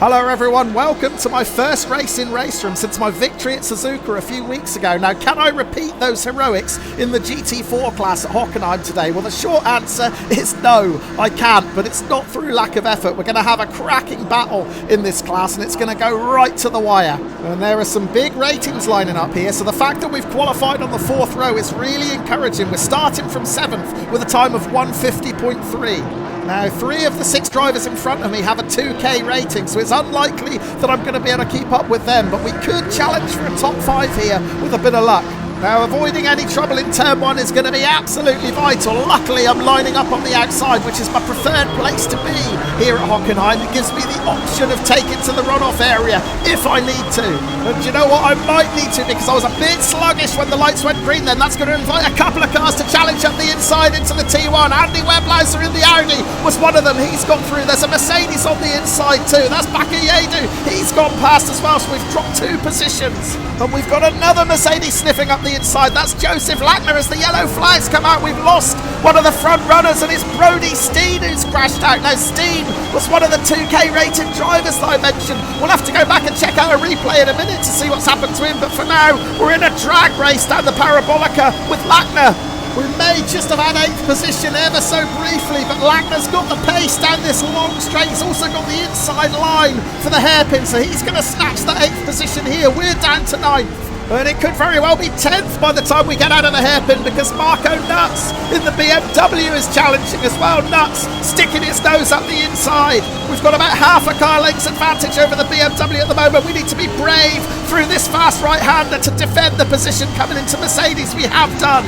Hello everyone, welcome to my first race in RaceRoom since my victory at Suzuka a few weeks ago. Now, can I repeat those heroics in the GT4 class at Hockenheim today? Well, the short answer is no, I can't, but it's not through lack of effort. We're going to have a cracking battle in this class and it's going to go right to the wire. And there are some big ratings lining up here, so the fact that we've qualified on the 4th row is really encouraging. We're starting from 7th with a time of 150.3. Now, 3 of the 6 drivers in front of me have a 2K rating, so it's unlikely that I'm going to be able to keep up with them, but we could challenge for a top 5 here with a bit of luck. Now, avoiding any trouble in turn 1 is going to be absolutely vital. Luckily, I'm lining up on the outside, which is my preferred place to be here at Hockenheim. It gives me the option of taking to the runoff area if I need to. And you know what? I might need to, because I was a bit sluggish when the lights went green then. That's going to invite a couple of cars to challenge up the inside into the T1. Andy Weblauser in the Audi was one of them. He's gone through. There's a Mercedes on the inside too. That's Bakayadu. He's gone past as well, so we've dropped 2 positions. And we've got another Mercedes sniffing up the inside. That's Joseph Lackner as the yellow flags come out. We've lost one of the front runners, and it's Brody Steen who's crashed out. Now, Steen was one of the 2K rated drivers that I mentioned. We'll have to go back and check out a replay in a minute to see what's happened to him, but for now we're in a drag race down the Parabolica with Lackner. We may just have had 8th position ever so briefly, but Lackner's got the pace down this long straight. He's also got the inside line for the hairpin, so he's going to snatch the 8th position here. We're down to 9th. And it could very well be 10th by the time we get out of the hairpin, because Marco Nuts in the BMW is challenging as well. Nuts sticking his nose up the inside. We've got about half a car length's advantage over the BMW at the moment. We need to be brave through this fast right-hander to defend the position coming into Mercedes. We have done.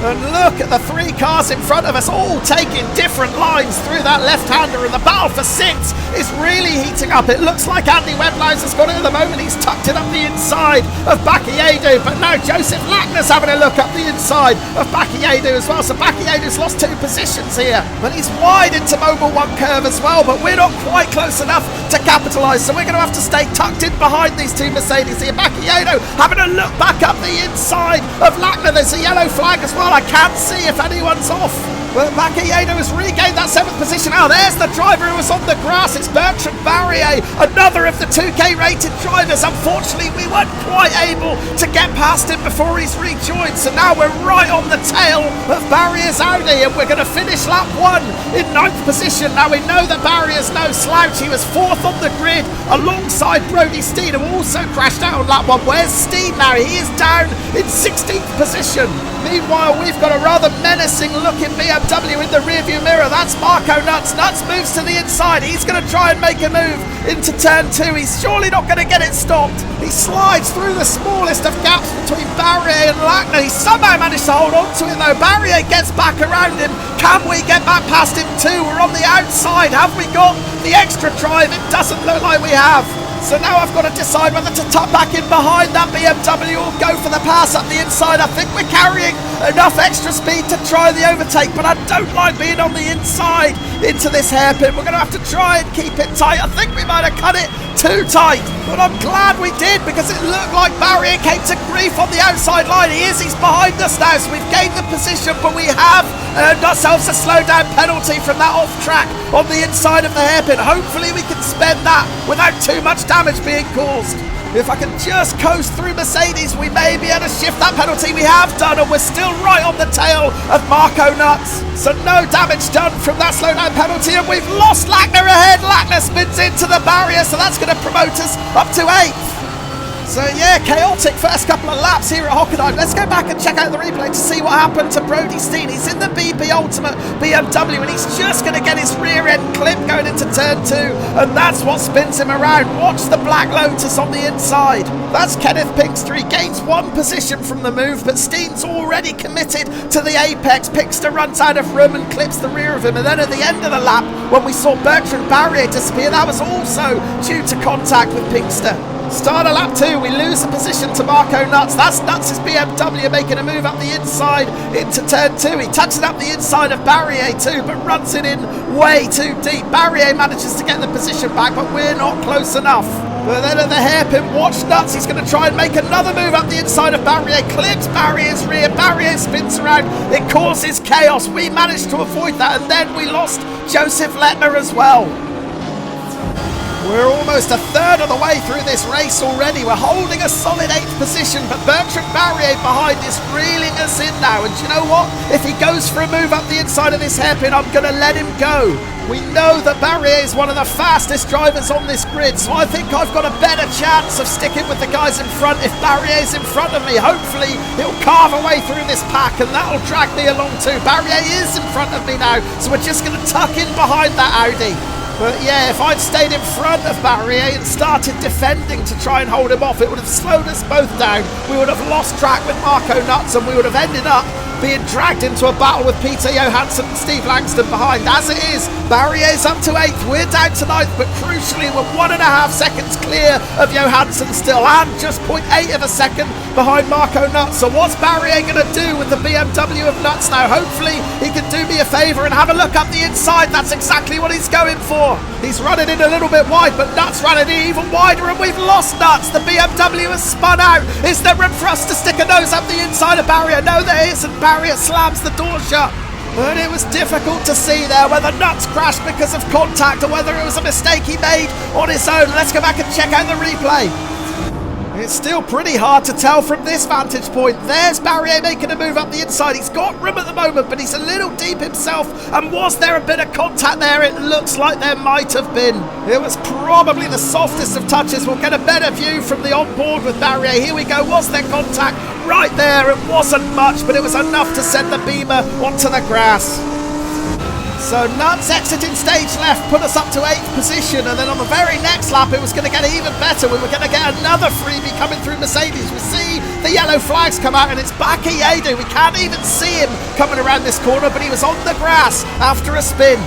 And look at the 3 cars in front of us, all taking different lines through that left-hander, and the battle for 6th is really heating up. It looks like Andy Weblauser's got it at the moment. He's tucked it up the inside of Bakayadu, but now Joseph Lackner's having a look up the inside of Bakayadu as well. So Bakayadu's lost 2 positions here, but he's wide into Mobile 1 curve as well, but we're not quite close enough to capitalise, so we're going to have to stay tucked in behind these 2 Mercedes here. Bakayadu having a look back up the inside of Lackner. There's a yellow flag as well. I can't see if anyone's off. But Bakayadu has regained that 7th position. Oh, there's the driver who was on the grass. It's Bertrand Barrier, another of the 2K rated drivers. Unfortunately, we weren't quite able to get past him before he's rejoined. So now we're right on the tail of Barrier's Audi, and we're going to finish lap 1 in 9th position. Now, we know that Barrier's no slouch. He was 4th on the grid alongside Brody Steen, who also crashed out on lap 1. Where's Steen now? He is down in 16th position. Meanwhile, we've got a rather menacing looking BMW in the rearview mirror. That's Marco Nuts. Nuts moves to the inside. He's going to try and make a move into turn 2. He's surely not going to get it stopped. He slides through the smallest of gaps between Barrier and Lackner. He somehow managed to hold on to him though. Barrier gets back around him. Can we get back past him too? We're on the outside. Have we got the extra drive? It doesn't look like we have. So now I've got to decide whether to tuck back in behind that BMW or go for the pass up the inside. I think we're carrying enough extra speed to try the overtake, but I don't like being on the inside into this hairpin. We're going to have to try and keep it tight. I think we might have cut it too tight, but I'm glad we did, because it looked like Barrier came to grief on the outside line. He's behind us now, so we've gained the position, but we have earned ourselves a slowdown penalty from that off track on the inside of the hairpin. Hopefully we can spend that without too much damage being caused. If I can just coast through Mercedes, we may be able to shift that penalty. We have done, and we're still right on the tail of Marco Nuts. So no damage done from that slowdown penalty, and we've lost Lackner ahead. Lackner spins into the barrier, so that's going to promote us up to 8th. So yeah, chaotic first couple of laps here at Hockenheim. Let's go back and check out the replay to see what happened to Brody Steen. He's in the BP Ultimate BMW, and he's just going to get his rear end clip going into turn 2, and that's what spins him around. Watch the Black Lotus on the inside. That's Kenneth Pinkster. He gains 1 position from the move, but Steen's already committed to the apex. Pinkster runs out of room and clips the rear of him, and then at the end of the lap, when we saw Bertrand Barrier disappear, that was also due to contact with Pinkster. Start of lap 2, we lose the position to Marco Nuts. That's Nuts' BMW making a move up the inside into turn 2. He touches it up the inside of Barrier too, but runs it in way too deep. Barrier manages to get the position back, but we're not close enough. But then at the hairpin, watch Nuts. He's going to try and make another move up the inside of Barrier. Clips Barrier's rear. Barrier spins around. It causes chaos. We managed to avoid that, and then we lost Joseph Lackner as well. We're almost a third of the way through this race already. We're holding a solid 8th position, but Bertrand Barrier behind is reeling us in now. And do you know what? If he goes for a move up the inside of this hairpin, I'm going to let him go. We know that Barrier is one of the fastest drivers on this grid, so I think I've got a better chance of sticking with the guys in front if Barrier's in front of me. Hopefully, he'll carve a way through this pack, and that'll drag me along too. Barrier is in front of me now, so we're just going to tuck in behind that Audi. But yeah, if I'd stayed in front of Barrier and started defending to try and hold him off, it would have slowed us both down. We would have lost track with Marco Nuts, and we would have ended up being dragged into a battle with Peter Johansson and Steve Langston behind. As it is, Barrier's up to 8th, we're down to 9th, but crucially we're 1.5 seconds clear of Johansson still, and just 0.8 of a second behind Marco Nuts. So what's Barrier going to do with the BMW of Nuts now? Hopefully he can do me a favour and have a look up the inside. That's exactly what he's going for. He's running in a little bit wide, but Nuts running in even wider, and we've lost Nuts. The BMW has spun out. Is there room for us to stick a nose up the inside of Barrier? No, there isn't. Barrier slams the door shut. But it was difficult to see there whether Nuts crashed because of contact or whether it was a mistake he made on his own. Let's go back and check out the replay. It's still pretty hard to tell from this vantage point. There's Barrier making a move up the inside. He's got room at the moment, but he's a little deep himself. And was there a bit of contact there? It looks like there might have been. It was probably the softest of touches. We'll get a better view from the onboard with Barrier. Here we go. Was there contact? Right there. It wasn't much, but it was enough to send the Beamer onto the grass. So Nuts exiting stage left put us up to 8th position, and then on the very next lap it was going to get even better. We were going to get another freebie coming through Mercedes. We see the yellow flags come out, and it's Baki Yedu. We can't even see him coming around this corner, but he was on the grass after a spin.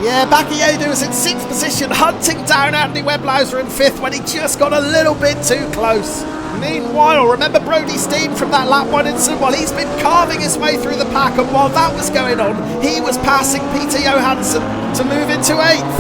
Yeah, Baki Yedu is in 6th position, hunting down Andy Weblauser in 5th when he just got a little bit too close. Meanwhile, remember Brody Steen from that lap 1 incident? Well, he's been carving his way through the pack, and while that was going on, he was passing Peter Johansson to move into 8th.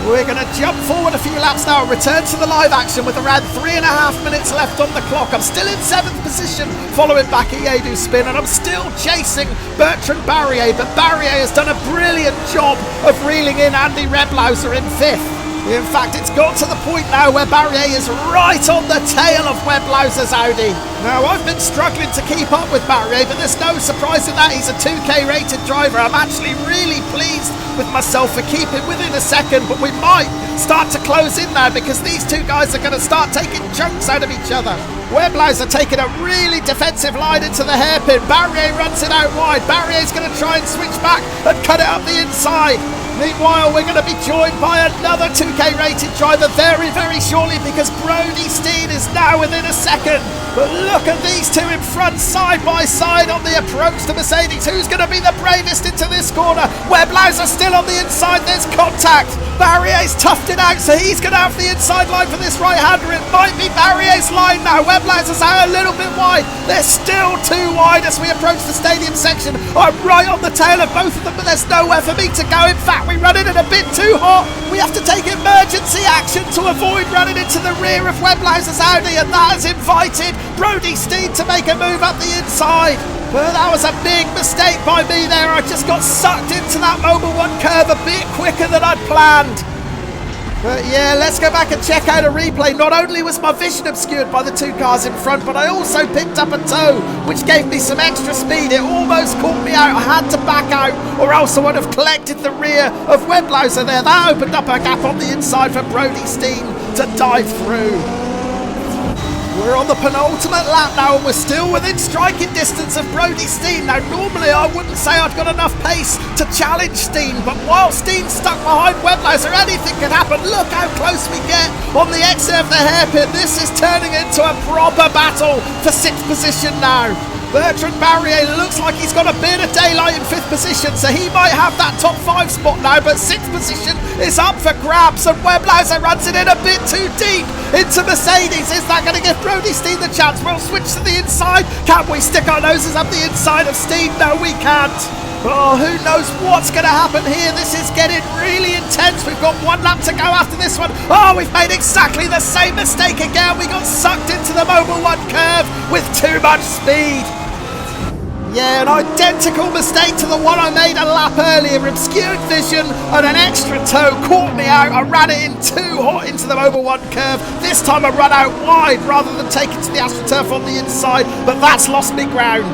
We're going to jump forward a few laps now and return to the live action with around 3.5 minutes left on the clock. I'm still in 7th position following Baki Yedu's spin, and I'm still chasing Bertrand Barrier, but Barrier has done a brilliant job of reeling in Andy Weblauser in 5th. In fact, it's got to the point now where Barrier is right on the tail of Weblauser's Audi. Now, I've been struggling to keep up with Barrier, but there's no surprise in that. He's a 2K rated driver. I'm actually really pleased with myself for keeping within a second, but we might start to close in now because these two guys are going to start taking chunks out of each other. Weblauser taking a really defensive line into the hairpin. Barrier runs it out wide. Barrier's going to try and switch back and cut it up the inside. Meanwhile, we're going to be joined by another 2K rated driver very, very shortly because Brody Steen is now within a second. But look at these two in front, side by side on the approach to Mercedes. Who's going to be the bravest into this corner? Weblauser still on the inside. There's contact. Barrier's toughed it out, so he's going to have the inside line for this right-hander. It might be Barrier's line now. Weblauser's out a little bit wide. They're still too wide as we approach the stadium section. I'm right on the tail of both of them, but there's nowhere for me to go. In fact, we run in a bit too hot. We have to take emergency action to avoid running into the rear of Weblauser's Audi, and that has invited Brody Steen to make a move up the inside. But that was a big mistake by me there. I just got sucked into that Mobil 1 curve a bit quicker than I'd planned. But yeah, let's go back and check out a replay. Not only was my vision obscured by the two cars in front, but I also picked up a toe, which gave me some extra speed. It almost caught me out. I had to back out, or else I would have collected the rear of Weblauser there. That opened up a gap on the inside for Brody Steen to dive through. We're on the penultimate lap now, and we're still within striking distance of Brody Steen. Now, normally I wouldn't say I'd got enough pace to challenge Steen, but while Steen's stuck behind Weblauser, anything can happen. Look how close we get on the exit of the hairpin. This is turning into a proper battle for 6th position now. Bertrand Barrier looks like he's got a bit of daylight in 5th position, so he might have that top 5 spot now, but 6th position is up for grabs, and Weblauser runs it in a bit too deep into Mercedes. Is that going to give Brody Steen the chance? We'll switch to the inside. Can we stick our noses up the inside of Steen? No, we can't. Oh, who knows what's going to happen here? This is getting really intense. We've got 1 lap to go after this one. Oh, we've made exactly the same mistake again. We got sucked into the Mobil 1 curve with too much speed. Yeah, an identical mistake to the one I made a lap earlier. Obscured vision and an extra toe caught me out. I ran it in too hot into the over one curve. This time I ran out wide rather than take it to the AstroTurf on the inside, but that's lost me ground.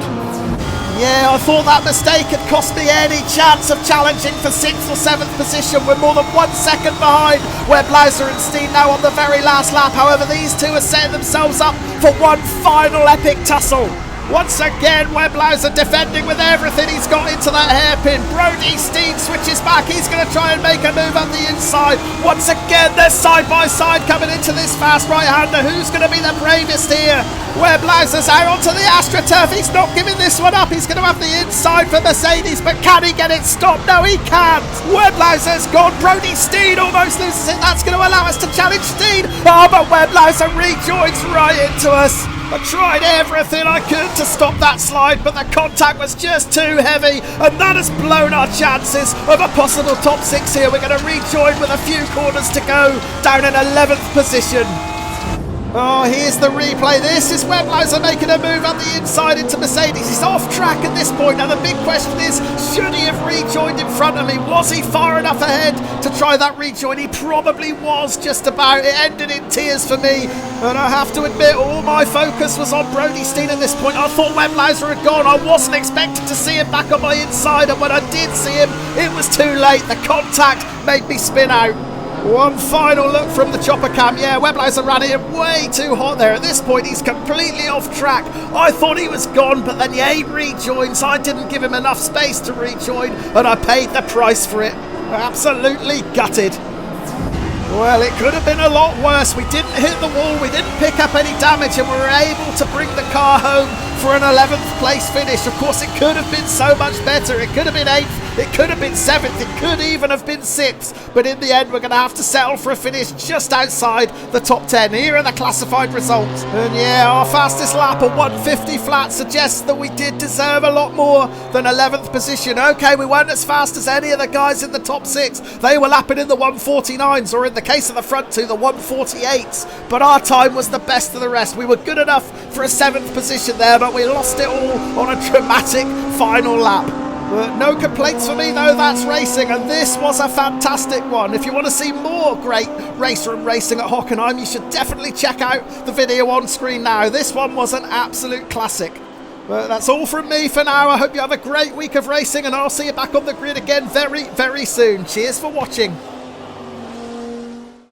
Yeah, I thought that mistake had cost me any chance of challenging for 6th or 7th position. We're more than 1 second behind Weblaser and Steen now on the very last lap. However, these two are setting themselves up for one final epic tussle. Once again, Weblaser defending with everything he's got into that hairpin. Brody Steen switches back. He's going to try and make a move up the inside. Once again, they're side by side coming into this fast right-hander. Who's going to be the bravest here? Weblaser's out onto the AstroTurf. He's not giving this one up. He's going to have the inside for Mercedes, but can he get it stopped? No, he can't. Weblaser's gone. Brody Steen almost loses it. That's going to allow us to challenge Steen. Oh, but Weblaser rejoins right into us. I tried everything I could to stop that slide, but the contact was just too heavy, and that has blown our chances of a possible top 6 here. We're going to rejoin with a few corners to go, down in 11th position. Oh, here's the replay. This is Weblaser making a move up the inside into Mercedes. He's off track at this point. Now the big question is, should he have rejoined in front of me? Was he far enough ahead to try that rejoin? He probably was, just about. It ended in tears for me. And I have to admit, all my focus was on Brody Steen at this point. I thought Weblaser had gone. I wasn't expecting to see him back on my inside. And when I did see him, it was too late. The contact made me spin out. One final look from the chopper cam. Yeah, Weblaser ran it way too hot there. At this point, he's completely off track. I thought he was gone, but then he rejoins. I didn't give him enough space to rejoin, and I paid the price for it. Absolutely gutted. Well, it could have been a lot worse. We didn't hit the wall, we didn't pick up any damage, and we were able to bring the car home for an 11th place finish. Of course, it could have been so much better. It could have been 8th, it could have been 7th, it could even have been 6th. But in the end, we're going to have to settle for a finish just outside the top 10. Here are the classified results. And yeah, our fastest lap of 150 flat suggests that we did deserve a lot more than 11th position. Okay, we weren't as fast as any of the guys in the top 6. They were lapping in the 149s, or in the case of the front two, the 148s. But our time was the best of the rest. We were good enough for a 7th position there, but we lost it all on a dramatic final lap. But no complaints for me though, that's racing, and this was a fantastic one. If you want to see more great RaceRoom racing at Hockenheim, you should definitely check out the video on screen now. This one was an absolute classic. But that's all from me for now. I hope you have a great week of racing, and I'll see you back on the grid again very, very soon. Cheers for watching.